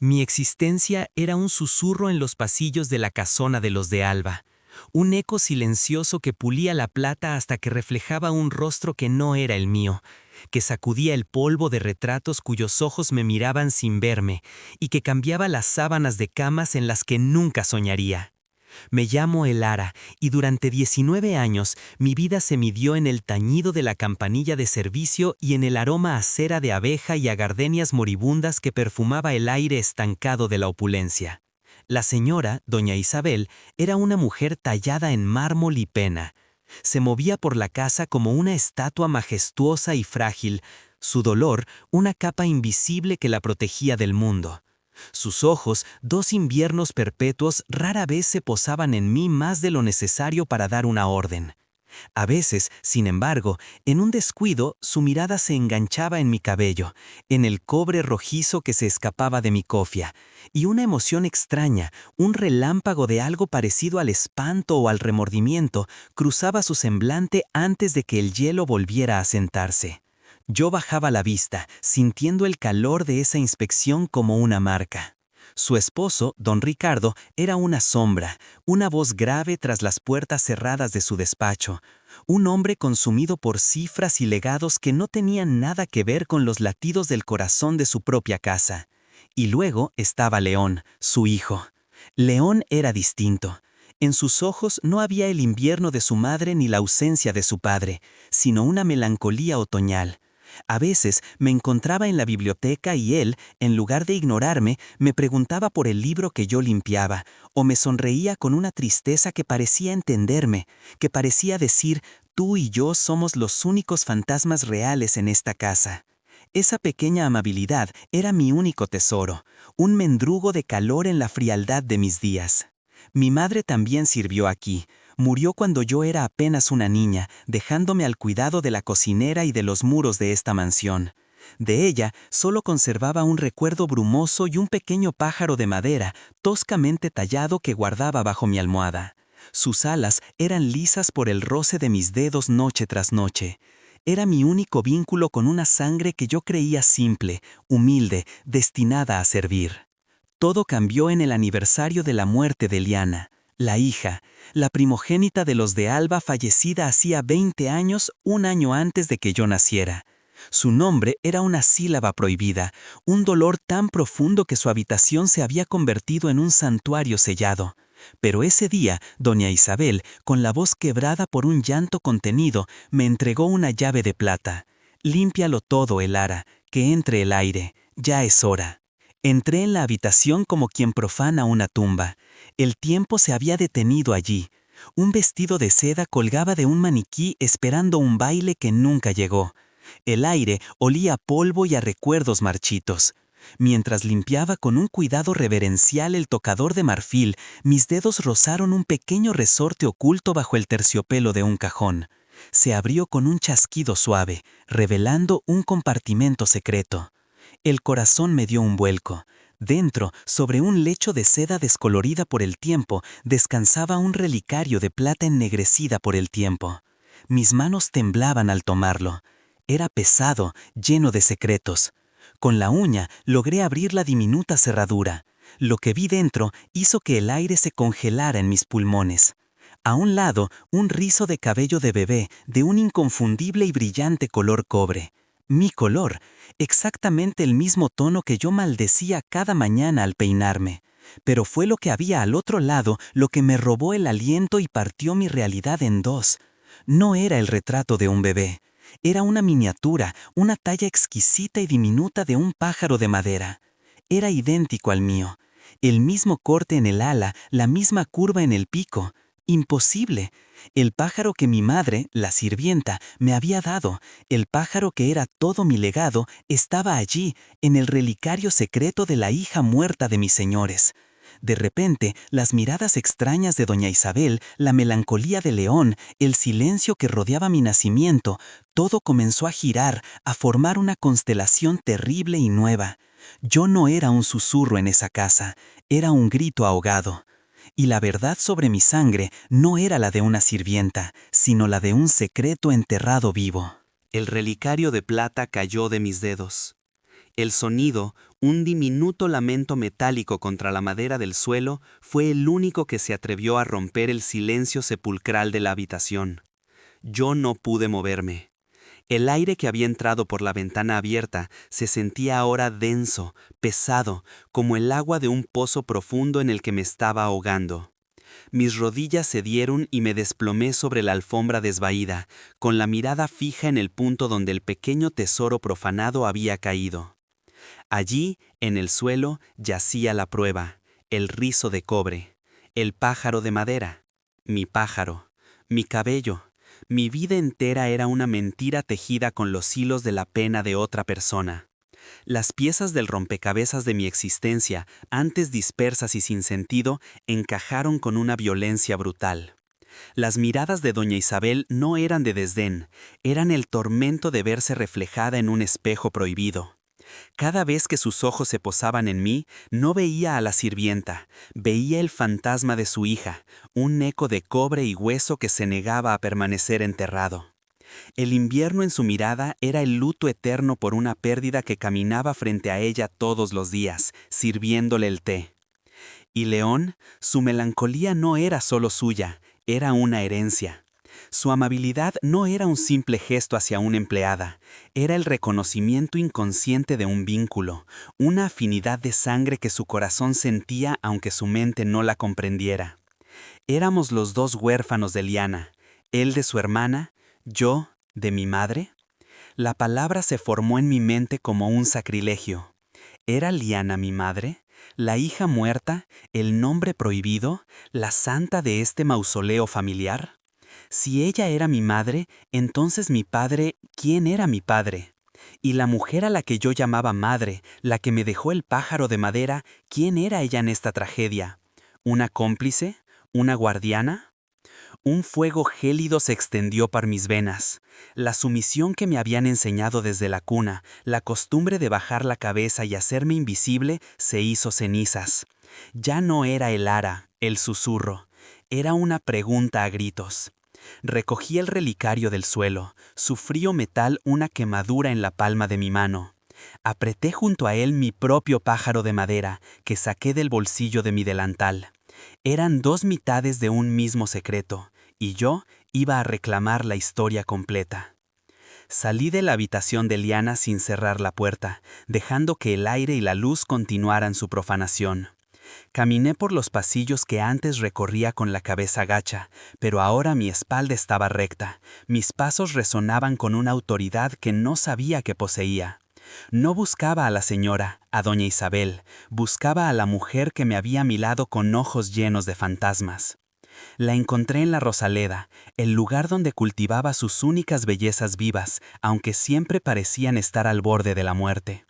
Mi existencia era un susurro en los pasillos de la casona de los de Alba, un eco silencioso que pulía la plata hasta que reflejaba un rostro que no era el mío, que sacudía el polvo de retratos cuyos ojos me miraban sin verme y que cambiaba las sábanas de camas en las que nunca soñaría. Me llamo Elara y durante 19 años mi vida se midió en el tañido de la campanilla de servicio y en el aroma a cera de abeja y a gardenias moribundas que perfumaba el aire estancado de la opulencia. La señora, doña Isabel, era una mujer tallada en mármol y pena. Se movía por la casa como una estatua majestuosa y frágil, su dolor una capa invisible que la protegía del mundo. Sus ojos, 2 inviernos perpetuos, rara vez se posaban en mí más de lo necesario para dar una orden. A veces, sin embargo, en un descuido, su mirada se enganchaba en mi cabello, en el cobre rojizo que se escapaba de mi cofia, y una emoción extraña, un relámpago de algo parecido al espanto o al remordimiento, cruzaba su semblante antes de que el hielo volviera a sentarse. Yo bajaba la vista, sintiendo el calor de esa inspección como una marca. Su esposo, don Ricardo, era una sombra, una voz grave tras las puertas cerradas de su despacho, un hombre consumido por cifras y legados que no tenían nada que ver con los latidos del corazón de su propia casa. Y luego estaba León, su hijo. León era distinto. En sus ojos no había el invierno de su madre ni la ausencia de su padre, sino una melancolía otoñal. A veces me encontraba en la biblioteca y él, en lugar de ignorarme, me preguntaba por el libro que yo limpiaba, o me sonreía con una tristeza que parecía entenderme, que parecía decir, tú y yo somos los únicos fantasmas reales en esta casa. Esa pequeña amabilidad era mi único tesoro, un mendrugo de calor en la frialdad de mis días. Mi madre también sirvió aquí. Murió cuando yo era apenas una niña, dejándome al cuidado de la cocinera y de los muros de esta mansión. De ella solo conservaba un recuerdo brumoso y un pequeño pájaro de madera, toscamente tallado que guardaba bajo mi almohada. Sus alas eran lisas por el roce de mis dedos noche tras noche. Era mi único vínculo con una sangre que yo creía simple, humilde, destinada a servir. Todo cambió en el aniversario de la muerte de Liana, la hija, la primogénita de los de Alba, fallecida hacía 20 años, un año antes de que yo naciera. Su nombre era una sílaba prohibida, un dolor tan profundo que su habitación se había convertido en un santuario sellado. Pero ese día, doña Isabel, con la voz quebrada por un llanto contenido, me entregó una llave de plata. «Límpialo todo, Elara, que entre el aire, ya es hora». Entré en la habitación como quien profana una tumba. El tiempo se había detenido allí. Un vestido de seda colgaba de un maniquí esperando un baile que nunca llegó. El aire olía a polvo y a recuerdos marchitos. Mientras limpiaba con un cuidado reverencial el tocador de marfil, mis dedos rozaron un pequeño resorte oculto bajo el terciopelo de un cajón. Se abrió con un chasquido suave, revelando un compartimento secreto. El corazón me dio un vuelco. Dentro, sobre un lecho de seda descolorida por el tiempo, descansaba un relicario de plata ennegrecida por el tiempo. Mis manos temblaban al tomarlo. Era pesado, lleno de secretos. Con la uña logré abrir la diminuta cerradura. Lo que vi dentro hizo que el aire se congelara en mis pulmones. A un lado, un rizo de cabello de bebé de un inconfundible y brillante color cobre. Mi color, exactamente el mismo tono que yo maldecía cada mañana al peinarme. Pero fue lo que había al otro lado lo que me robó el aliento y partió mi realidad en dos. No era el retrato de un bebé. Era una miniatura, una talla exquisita y diminuta de un pájaro de madera. Era idéntico al mío. El mismo corte en el ala, la misma curva en el pico. Imposible. El pájaro que mi madre, la sirvienta, me había dado, el pájaro que era todo mi legado, estaba allí, en el relicario secreto de la hija muerta de mis señores. De repente, las miradas extrañas de doña Isabel, la melancolía de León, el silencio que rodeaba mi nacimiento, todo comenzó a girar, a formar una constelación terrible y nueva. Yo no era un susurro en esa casa, era un grito ahogado. Y la verdad sobre mi sangre no era la de una sirvienta, sino la de un secreto enterrado vivo. El relicario de plata cayó de mis dedos. El sonido, Un diminuto lamento metálico contra la madera del suelo fue el único que se atrevió a romper el silencio sepulcral de la habitación. Yo no pude moverme. El aire que había entrado por la ventana abierta se sentía ahora denso, pesado, como el agua de un pozo profundo en el que me estaba ahogando. Mis rodillas cedieron y me desplomé sobre la alfombra desvaída, con la mirada fija en el punto donde el pequeño tesoro profanado había caído. Allí, en el suelo, yacía la prueba, el rizo de cobre, el pájaro de madera, mi pájaro, mi cabello. Mi vida entera era una mentira tejida con los hilos de la pena de otra persona. Las piezas del rompecabezas de mi existencia, antes dispersas y sin sentido, encajaron con una violencia brutal. Las miradas de doña Isabel no eran de desdén, eran el tormento de verse reflejada en un espejo prohibido. Cada vez que sus ojos se posaban en mí, no veía a la sirvienta, veía el fantasma de su hija, un eco de cobre y hueso que se negaba a permanecer enterrado. El invierno en su mirada era el luto eterno por una pérdida que caminaba frente a ella todos los días, sirviéndole el té. Y León, su melancolía no era solo suya, era una herencia. Su amabilidad no era un simple gesto hacia una empleada, era el reconocimiento inconsciente de un vínculo, una afinidad de sangre que su corazón sentía aunque su mente no la comprendiera. Éramos los dos huérfanos de Liana, él de su hermana, yo de mi madre. La palabra se formó en mi mente como un sacrilegio. ¿Era Liana mi madre? ¿La hija muerta? ¿El nombre prohibido? ¿La santa de este mausoleo familiar? Si ella era mi madre, entonces mi padre, ¿quién era mi padre? Y la mujer a la que yo llamaba madre, la que me dejó el pájaro de madera, ¿quién era ella en esta tragedia? ¿Una cómplice? ¿Una guardiana? Un fuego gélido se extendió por mis venas. La sumisión que me habían enseñado desde la cuna, la costumbre de bajar la cabeza y hacerme invisible, se hizo cenizas. Ya no era el ara, el susurro, era una pregunta a gritos. Recogí el relicario del suelo, su frío metal una quemadura en la palma de mi mano. Apreté junto a él mi propio pájaro de madera, que saqué del bolsillo de mi delantal. Eran dos mitades de un mismo secreto, y yo iba a reclamar la historia completa. Salí de la habitación de Liana sin cerrar la puerta, dejando que el aire y la luz continuaran su profanación. Caminé por los pasillos que antes recorría con la cabeza gacha, pero ahora mi espalda estaba recta, mis pasos resonaban con una autoridad que no sabía que poseía. No buscaba a la señora, a doña Isabel, buscaba a la mujer que me había milado con ojos llenos de fantasmas. La encontré en la Rosaleda, el lugar donde cultivaba sus únicas bellezas vivas, aunque siempre parecían estar al borde de la muerte.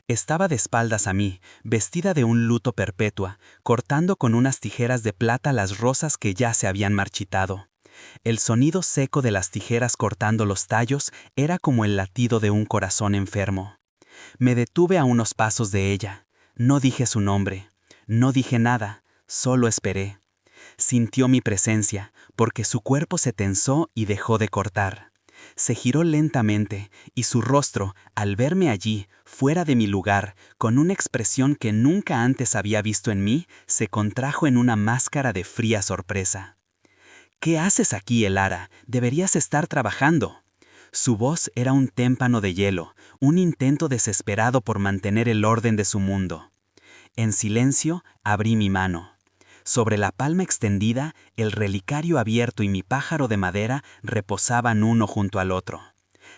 Estaba de espaldas a mí, vestida de un luto perpetua, cortando con unas tijeras de plata las rosas que ya se habían marchitado. El sonido seco de las tijeras cortando los tallos era como el latido de un corazón enfermo. Me detuve a unos pasos de ella. No dije su nombre, no dije nada, solo esperé. Sintió mi presencia, porque su cuerpo se tensó y dejó de cortar. Se giró lentamente, y su rostro, al verme allí, fuera de mi lugar, con una expresión que nunca antes había visto en mí, se contrajo en una máscara de fría sorpresa. «¿Qué haces aquí, Elara? Deberías estar trabajando». Su voz era un témpano de hielo, un intento desesperado por mantener el orden de su mundo. En silencio, abrí mi mano. Sobre la palma extendida, el relicario abierto y mi pájaro de madera reposaban uno junto al otro.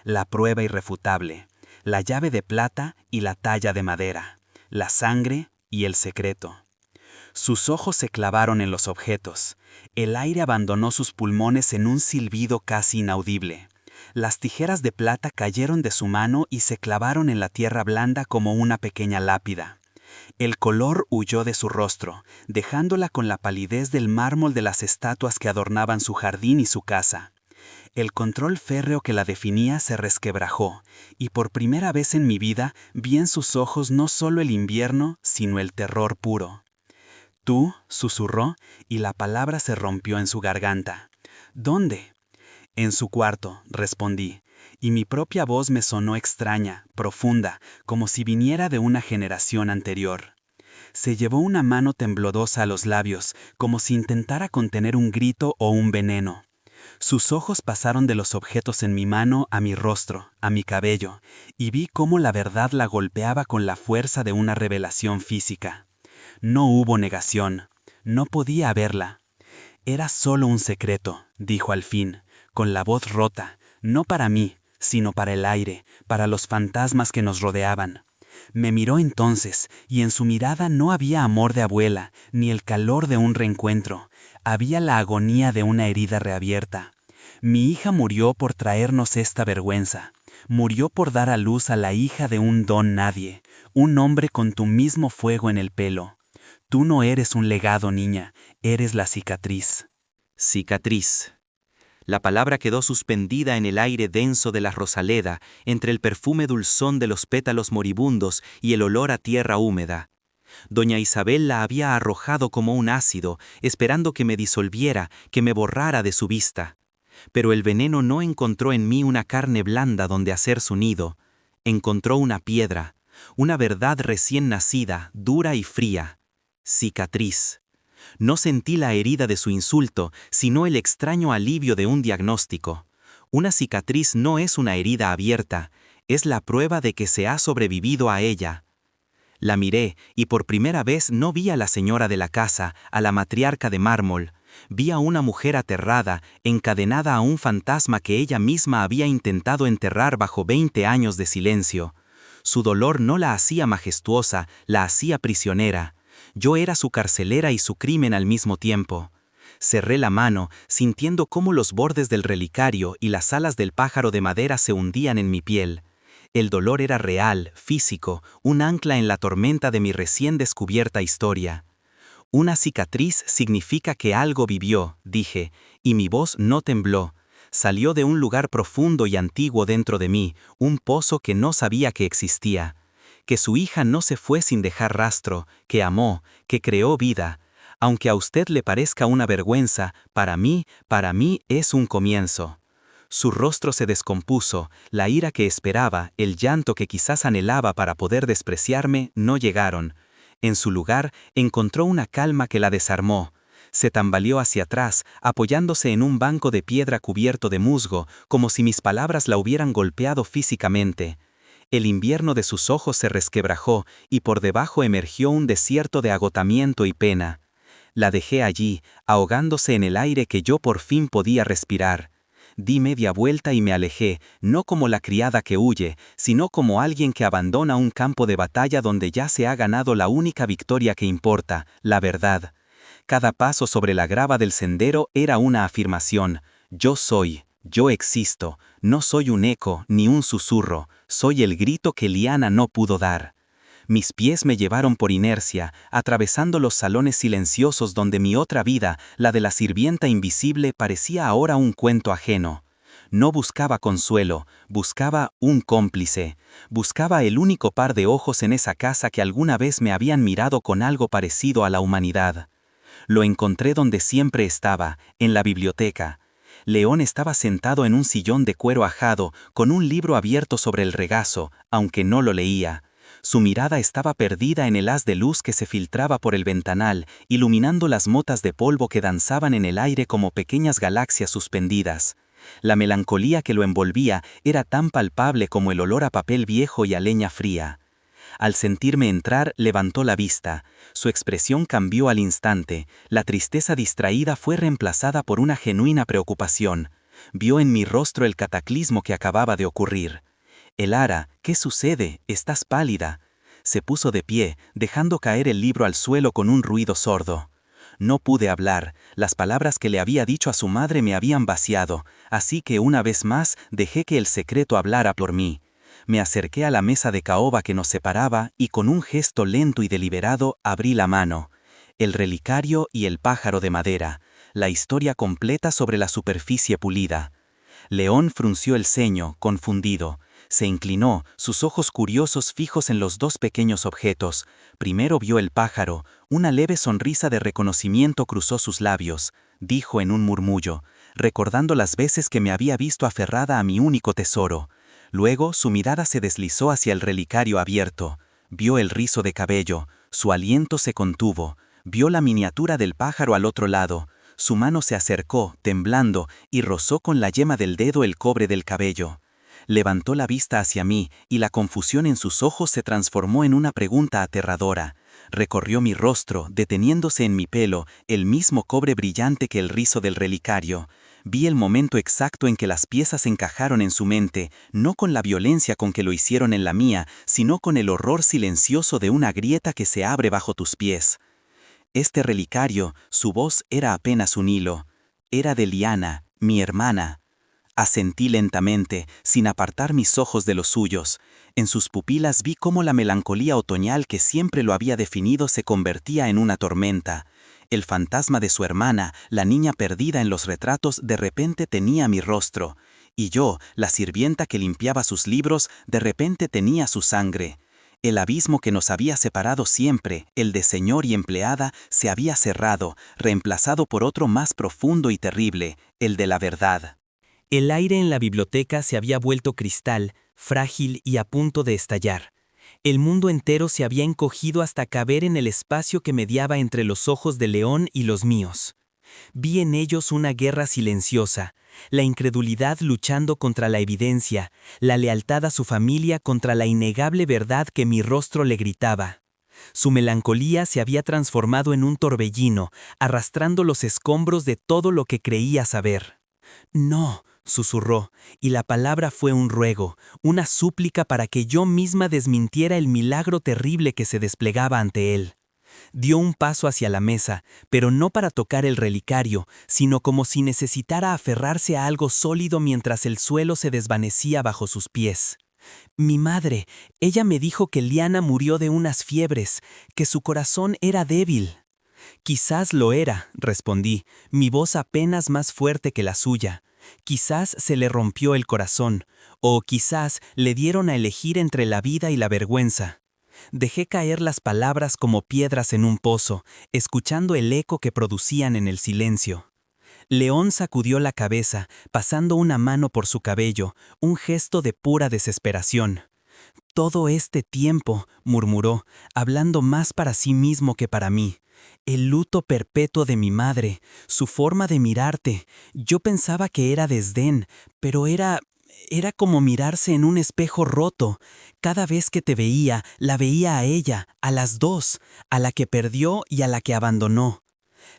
La prueba irrefutable, la llave de plata y la talla de madera, la sangre y el secreto. Sus ojos se clavaron en los objetos. El aire abandonó sus pulmones en un silbido casi inaudible. Las tijeras de plata cayeron de su mano y se clavaron en la tierra blanda como una pequeña lápida. El color huyó de su rostro, dejándola con la palidez del mármol de las estatuas que adornaban su jardín y su casa. El control férreo que la definía se resquebrajó, y por primera vez en mi vida vi en sus ojos no solo el invierno, sino el terror puro. «Tú», susurró, y la palabra se rompió en su garganta. «¿Dónde?» «En su cuarto», respondí, y mi propia voz me sonó extraña, profunda, como si viniera de una generación anterior. Se llevó una mano temblorosa a los labios, como si intentara contener un grito o un veneno. Sus ojos pasaron de los objetos en mi mano a mi rostro, a mi cabello, y vi cómo la verdad la golpeaba con la fuerza de una revelación física. No hubo negación, no podía haberla. Era solo un secreto, dijo al fin, con la voz rota, no para mí, sino para el aire, para los fantasmas que nos rodeaban. Me miró entonces, y en su mirada no había amor de abuela, ni el calor de un reencuentro, había la agonía de una herida reabierta. Mi hija murió por traernos esta vergüenza, murió por dar a luz a la hija de un don nadie, un hombre con tu mismo fuego en el pelo. Tú no eres un legado, niña, eres la cicatriz. Cicatriz. La palabra quedó suspendida en el aire denso de la rosaleda, entre el perfume dulzón de los pétalos moribundos y el olor a tierra húmeda. Doña Isabel la había arrojado como un ácido, esperando que me disolviera, que me borrara de su vista. Pero el veneno no encontró en mí una carne blanda donde hacer su nido. Encontró una piedra, una verdad recién nacida, dura y fría. Cicatriz. No sentí la herida de su insulto, sino el extraño alivio de un diagnóstico. Una cicatriz no es una herida abierta, es la prueba de que se ha sobrevivido a ella. La miré, y por primera vez no vi a la señora de la casa, a la matriarca de mármol. Vi a una mujer aterrada, encadenada a un fantasma que ella misma había intentado enterrar bajo 20 años de silencio. Su dolor no la hacía majestuosa, la hacía prisionera. Yo era su carcelera y su crimen al mismo tiempo. Cerré la mano, sintiendo cómo los bordes del relicario y las alas del pájaro de madera se hundían en mi piel. El dolor era real, físico, un ancla en la tormenta de mi recién descubierta historia. Una cicatriz significa que algo vivió, dije, y mi voz no tembló. Salió de un lugar profundo y antiguo dentro de mí, un pozo que no sabía que existía. Que su hija no se fue sin dejar rastro, que amó, que creó vida. Aunque a usted le parezca una vergüenza, para mí es un comienzo. Su rostro se descompuso, la ira que esperaba, el llanto que quizás anhelaba para poder despreciarme, no llegaron. En su lugar, encontró una calma que la desarmó. Se tambaleó hacia atrás, apoyándose en un banco de piedra cubierto de musgo, como si mis palabras la hubieran golpeado físicamente. El invierno de sus ojos se resquebrajó y por debajo emergió un desierto de agotamiento y pena. La dejé allí, ahogándose en el aire que yo por fin podía respirar. Di media vuelta y me alejé, no como la criada que huye, sino como alguien que abandona un campo de batalla donde ya se ha ganado la única victoria que importa, la verdad. Cada paso sobre la grava del sendero era una afirmación: yo soy, yo existo, no soy un eco ni un susurro, soy el grito que Liana no pudo dar. Mis pies me llevaron por inercia, atravesando los salones silenciosos donde mi otra vida, la de la sirvienta invisible, parecía ahora un cuento ajeno. No buscaba consuelo, buscaba un cómplice, buscaba el único par de ojos en esa casa que alguna vez me habían mirado con algo parecido a la humanidad. Lo encontré donde siempre estaba, en la biblioteca. León estaba sentado en un sillón de cuero ajado, con un libro abierto sobre el regazo, aunque no lo leía. Su mirada estaba perdida en el haz de luz que se filtraba por el ventanal, iluminando las motas de polvo que danzaban en el aire como pequeñas galaxias suspendidas. La melancolía que lo envolvía era tan palpable como el olor a papel viejo y a leña fría. Al sentirme entrar, levantó la vista. Su expresión cambió al instante. La tristeza distraída fue reemplazada por una genuina preocupación. Vio en mi rostro el cataclismo que acababa de ocurrir. Elara, ¿qué sucede? Estás pálida. Se puso de pie, dejando caer el libro al suelo con un ruido sordo. No pude hablar, las palabras que le había dicho a su madre me habían vaciado, así que una vez más dejé que el secreto hablara por mí. Me acerqué a la mesa de caoba que nos separaba y con un gesto lento y deliberado abrí la mano. El relicario y el pájaro de madera, la historia completa sobre la superficie pulida. León frunció el ceño, confundido. Se inclinó, sus ojos curiosos fijos en los dos pequeños objetos. Primero vio el pájaro, una leve sonrisa de reconocimiento cruzó sus labios. Dijo en un murmullo: recordando las veces que me había visto aferrada a mi único tesoro. Luego su mirada se deslizó hacia el relicario abierto. Vio el rizo de cabello, su aliento se contuvo, vio la miniatura del pájaro al otro lado. Su mano se acercó, temblando, y rozó con la yema del dedo el cobre del cabello. Levantó la vista hacia mí, y la confusión en sus ojos se transformó en una pregunta aterradora. Recorrió mi rostro, deteniéndose en mi pelo, el mismo cobre brillante que el rizo del relicario. Vi el momento exacto en que las piezas encajaron en su mente, no con la violencia con que lo hicieron en la mía, sino con el horror silencioso de una grieta que se abre bajo tus pies. Este relicario, su voz era apenas un hilo. Era de Liana, mi hermana. Asentí lentamente, sin apartar mis ojos de los suyos. En sus pupilas vi cómo la melancolía otoñal que siempre lo había definido se convertía en una tormenta. El fantasma de su hermana, la niña perdida en los retratos, de repente tenía mi rostro. Y yo, la sirvienta que limpiaba sus libros, de repente tenía su sangre. El abismo que nos había separado siempre, el de señor y empleada, se había cerrado, reemplazado por otro más profundo y terrible, el de la verdad. El aire en la biblioteca se había vuelto cristal, frágil y a punto de estallar. El mundo entero se había encogido hasta caber en el espacio que mediaba entre los ojos de León y los míos. Vi en ellos una guerra silenciosa, la incredulidad luchando contra la evidencia, la lealtad a su familia contra la innegable verdad que mi rostro le gritaba. Su melancolía se había transformado en un torbellino, arrastrando los escombros de todo lo que creía saber. «No», susurró, y la palabra fue un ruego, una súplica para que yo misma desmintiera el milagro terrible que se desplegaba ante él. Dio un paso hacia la mesa, pero no para tocar el relicario, sino como si necesitara aferrarse a algo sólido mientras el suelo se desvanecía bajo sus pies. «Mi madre, ella me dijo que Liana murió de unas fiebres, que su corazón era débil». «Quizás lo era», respondí, mi voz apenas más fuerte que la suya. «Quizás se le rompió el corazón, o quizás le dieron a elegir entre la vida y la vergüenza». Dejé caer las palabras como piedras en un pozo, escuchando el eco que producían en el silencio. León sacudió la cabeza, pasando una mano por su cabello, un gesto de pura desesperación. «Todo este tiempo», murmuró, hablando más para sí mismo que para mí. «El luto perpetuo de mi madre, su forma de mirarte. Yo pensaba que era desdén, pero era como mirarse en un espejo roto. Cada vez que te veía, la veía a ella, a las dos, a la que perdió y a la que abandonó».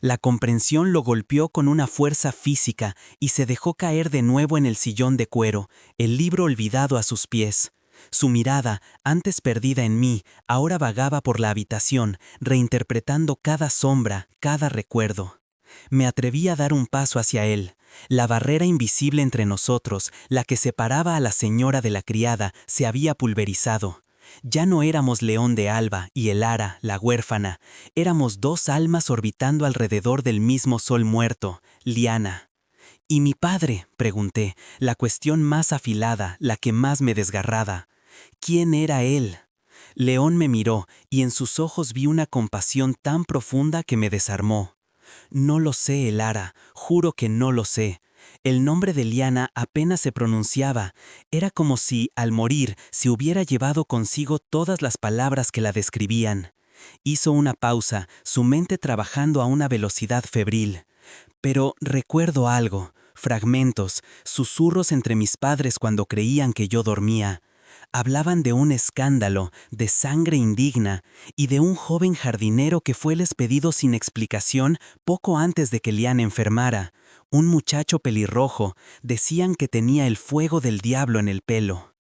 La comprensión lo golpeó con una fuerza física y se dejó caer de nuevo en el sillón de cuero, el libro olvidado a sus pies. Su mirada, antes perdida en mí, ahora vagaba por la habitación, reinterpretando cada sombra, cada recuerdo. Me atreví a dar un paso hacia él. La barrera invisible entre nosotros, la que separaba a la señora de la criada, se había pulverizado. Ya no éramos León de Alba y Elara, la huérfana. Éramos dos almas orbitando alrededor del mismo sol muerto, Liana. «¿Y mi padre?», pregunté, la cuestión más afilada, la que más me desgarraba. «¿Quién era él?». León me miró, y en sus ojos vi una compasión tan profunda que me desarmó. «No lo sé, Elara, juro que no lo sé». El nombre de Liana apenas se pronunciaba. Era como si, al morir, se hubiera llevado consigo todas las palabras que la describían. Hizo una pausa, su mente trabajando a una velocidad febril. «Pero recuerdo algo, fragmentos, susurros entre mis padres cuando creían que yo dormía. Hablaban de un escándalo, de sangre indigna, y de un joven jardinero que fue despedido sin explicación poco antes de que Liana enfermara. Un muchacho pelirrojo, decían que tenía el fuego del diablo en el pelo».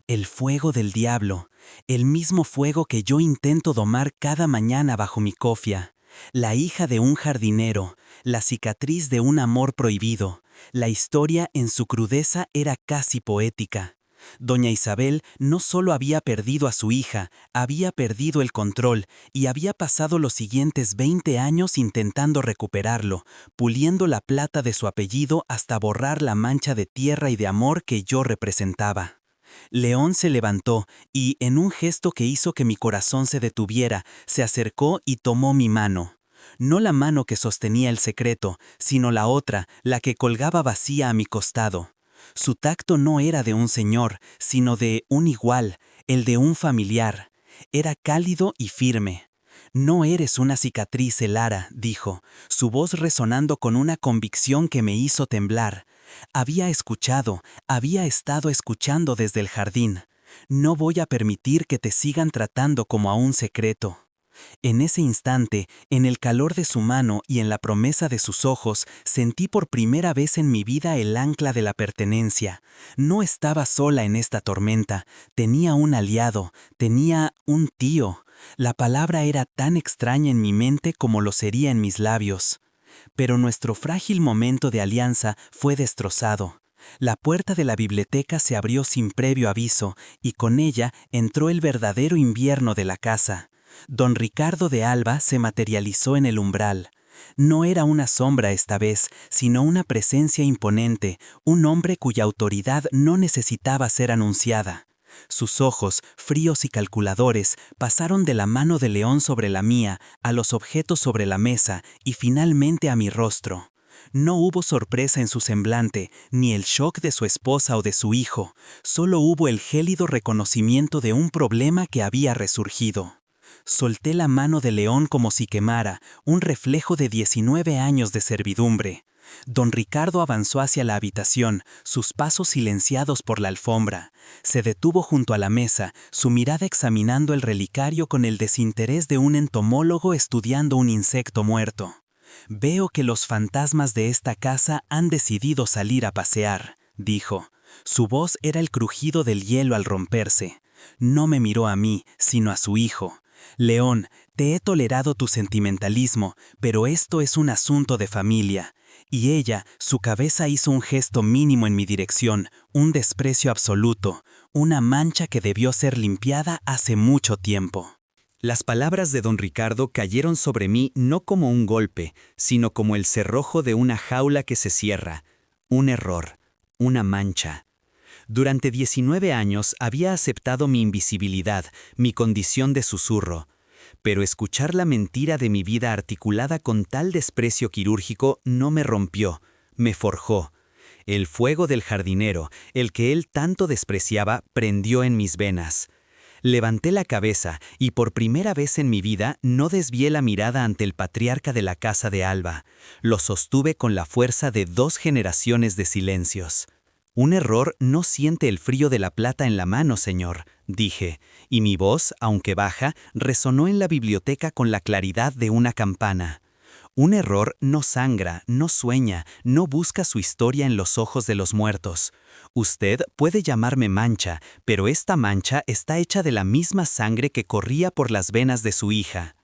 El fuego del diablo, el mismo fuego que yo intento domar cada mañana bajo mi cofia. La hija de un jardinero, la cicatriz de un amor prohibido. La historia en su crudeza era casi poética. Doña Isabel no solo había perdido a su hija, había perdido el control y había pasado los siguientes 20 años intentando recuperarlo, puliendo la plata de su apellido hasta borrar la mancha de tierra y de amor que yo representaba. León se levantó y, en un gesto que hizo que mi corazón se detuviera, se acercó y tomó mi mano. no la mano que sostenía el secreto, sino la otra, la que colgaba vacía a mi costado. Su tacto no era de un señor, sino de un igual, el de un familiar. Era cálido y firme. «No eres una cicatriz, Elara», dijo, su voz resonando con una convicción que me hizo temblar. Había estado escuchando desde el jardín. «No voy a permitir que te sigan tratando como a un secreto». En ese instante, en el calor de su mano y en la promesa de sus ojos, sentí por primera vez en mi vida el ancla de la pertenencia. No estaba sola en esta tormenta, tenía un aliado, tenía un tío. La palabra era tan extraña en mi mente como lo sería en mis labios. Pero nuestro frágil momento de alianza fue destrozado. La puerta de la biblioteca se abrió sin previo aviso, y con ella entró el verdadero invierno de la casa. Don Ricardo de Alba se materializó en el umbral. No era una sombra esta vez, sino una presencia imponente, un hombre cuya autoridad no necesitaba ser anunciada. Sus ojos, fríos y calculadores, pasaron de la mano de León sobre la mía, a los objetos sobre la mesa y finalmente a mi rostro. No hubo sorpresa en su semblante, ni el shock de su esposa o de su hijo, solo hubo el gélido reconocimiento de un problema que había resurgido. Solté la mano de León como si quemara, un reflejo de 19 años de servidumbre. Don Ricardo avanzó hacia la habitación, sus pasos silenciados por la alfombra. Se detuvo junto a la mesa, su mirada examinando el relicario con el desinterés de un entomólogo estudiando un insecto muerto. «Veo que los fantasmas de esta casa han decidido salir a pasear», dijo. Su voz era el crujido del hielo al romperse. No me miró a mí, sino a su hijo. «León, te he tolerado tu sentimentalismo, pero esto es un asunto de familia». Y ella, su cabeza hizo un gesto mínimo en mi dirección, un desprecio absoluto, una mancha que debió ser limpiada hace mucho tiempo. Las palabras de don Ricardo cayeron sobre mí no como un golpe, sino como el cerrojo de una jaula que se cierra. Un error, una mancha. Durante 19 años había aceptado mi invisibilidad, mi condición de susurro. Pero escuchar la mentira de mi vida articulada con tal desprecio quirúrgico no me rompió, me forjó. El fuego del jardinero, el que él tanto despreciaba, prendió en mis venas. Levanté la cabeza y por primera vez en mi vida no desvié la mirada ante el patriarca de la casa de Alba. Lo sostuve con la fuerza de 2 generaciones de silencios. «Un error no siente el frío de la plata en la mano, señor», dije, y mi voz, aunque baja, resonó en la biblioteca con la claridad de una campana. «Un error no sangra, no sueña, no busca su historia en los ojos de los muertos. Usted puede llamarme mancha, pero esta mancha está hecha de la misma sangre que corría por las venas de su hija».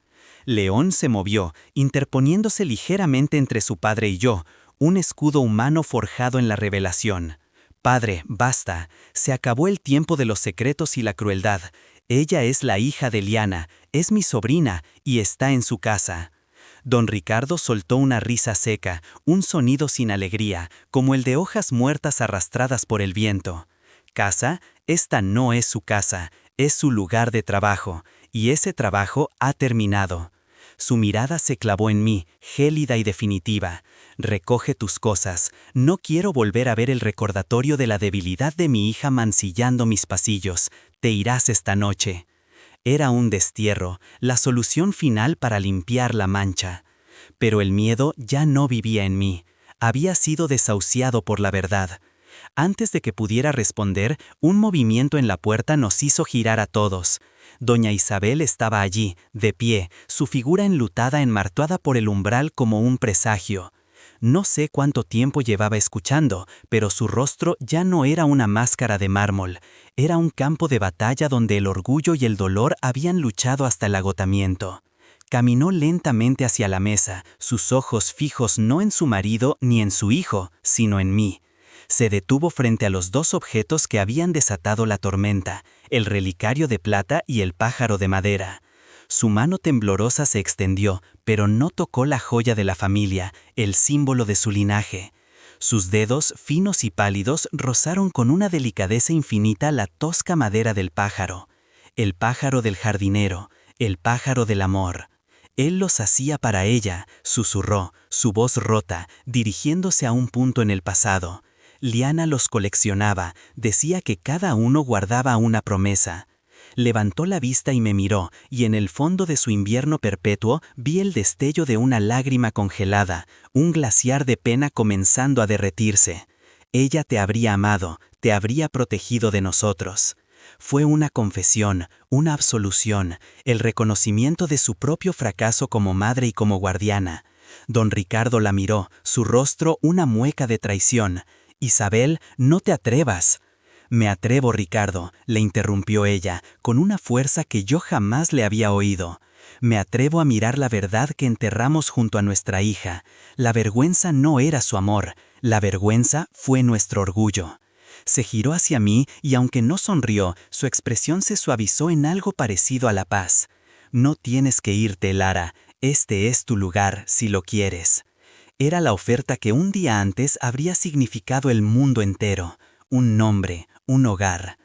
León se movió, interponiéndose ligeramente entre su padre y yo, un escudo humano forjado en la revelación. «Padre, basta. Se acabó el tiempo de los secretos y la crueldad. Ella es la hija de Liana, es mi sobrina y está en su casa». Don Ricardo soltó una risa seca, un sonido sin alegría, como el de hojas muertas arrastradas por el viento. «Casa, esta no es su casa, es su lugar de trabajo, y ese trabajo ha terminado». Su mirada se clavó en mí, gélida y definitiva. «Recoge tus cosas. No quiero volver a ver el recordatorio de la debilidad de mi hija mancillando mis pasillos. Te irás esta noche». Era un destierro, la solución final para limpiar la mancha. Pero el miedo ya no vivía en mí. Había sido desahuciado por la verdad. Antes de que pudiera responder, un movimiento en la puerta nos hizo girar a todos. Doña Isabel estaba allí, de pie, su figura enlutada enmarcada por el umbral como un presagio. No sé cuánto tiempo llevaba escuchando, pero su rostro ya no era una máscara de mármol, era un campo de batalla donde el orgullo y el dolor habían luchado hasta el agotamiento. Caminó lentamente hacia la mesa, sus ojos fijos no en su marido ni en su hijo, sino en mí. Se detuvo frente a los 2 objetos que habían desatado la tormenta, el relicario de plata y el pájaro de madera. Su mano temblorosa se extendió, pero no tocó la joya de la familia, el símbolo de su linaje. Sus dedos, finos y pálidos, rozaron con una delicadeza infinita la tosca madera del pájaro. El pájaro del jardinero, el pájaro del amor. Él los hacía para ella, susurró, su voz rota, dirigiéndose a un punto en el pasado. Liana los coleccionaba, decía que cada uno guardaba una promesa. Levantó la vista y me miró, y en el fondo de su invierno perpetuo vi el destello de una lágrima congelada, un glaciar de pena comenzando a derretirse. Ella te habría amado, te habría protegido de nosotros. Fue una confesión, una absolución, el reconocimiento de su propio fracaso como madre y como guardiana. Don Ricardo la miró, su rostro una mueca de traición. «Isabel, no te atrevas». «Me atrevo, Ricardo», le interrumpió ella, con una fuerza que yo jamás le había oído. «Me atrevo a mirar la verdad que enterramos junto a nuestra hija. La vergüenza no era su amor, la vergüenza fue nuestro orgullo». Se giró hacia mí y aunque no sonrió, su expresión se suavizó en algo parecido a la paz. «No tienes que irte, Lara, este es tu lugar, si lo quieres». Era la oferta que un día antes habría significado el mundo entero, un nombre, un hogar.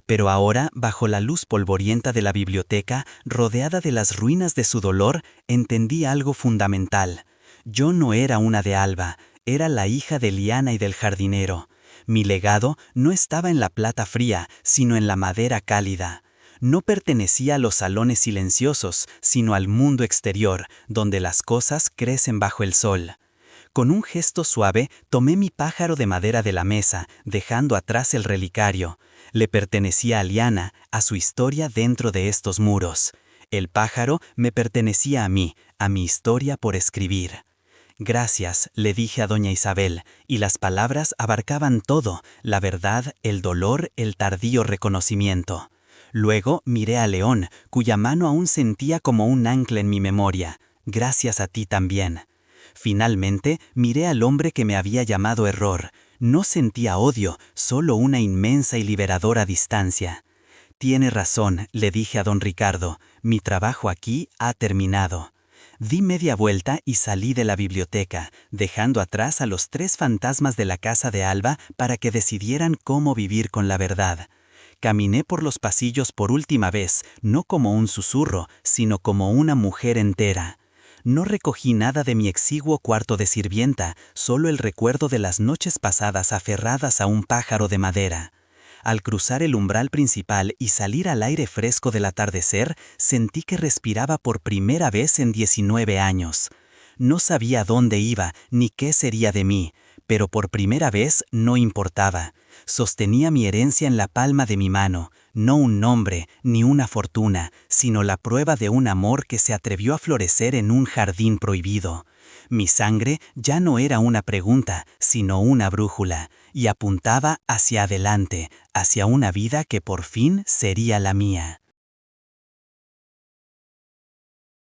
Pero ahora, bajo la luz polvorienta de la biblioteca, rodeada de las ruinas de su dolor, entendí algo fundamental. Yo no era una de Alba, era la hija de Liana y del jardinero. Mi legado no estaba en la plata fría, sino en la madera cálida. No pertenecía a los salones silenciosos, sino al mundo exterior, donde las cosas crecen bajo el sol. Con un gesto suave, tomé mi pájaro de madera de la mesa, dejando atrás el relicario. Le pertenecía a Liana, a su historia dentro de estos muros. El pájaro me pertenecía a mí, a mi historia por escribir. «Gracias», le dije a doña Isabel, y las palabras abarcaban todo, la verdad, el dolor, el tardío reconocimiento. Luego miré a León, cuya mano aún sentía como un ancla en mi memoria. «Gracias a ti también». Finalmente, miré al hombre que me había llamado error. No sentía odio, solo una inmensa y liberadora distancia. «Tiene razón», le dije a don Ricardo, «mi trabajo aquí ha terminado». Di media vuelta y salí de la biblioteca, dejando atrás a los 3 fantasmas de la casa de Alba para que decidieran cómo vivir con la verdad. Caminé por los pasillos por última vez, no como un susurro, sino como una mujer entera. No recogí nada de mi exiguo cuarto de sirvienta, solo el recuerdo de las noches pasadas aferradas a un pájaro de madera. Al cruzar el umbral principal y salir al aire fresco del atardecer, sentí que respiraba por primera vez en 19 años. No sabía dónde iba, ni qué sería de mí, pero por primera vez no importaba. Sostenía mi herencia en la palma de mi mano, no un nombre, ni una fortuna, sino la prueba de un amor que se atrevió a florecer en un jardín prohibido. Mi sangre ya no era una pregunta, sino una brújula, y apuntaba hacia adelante, hacia una vida que por fin sería la mía.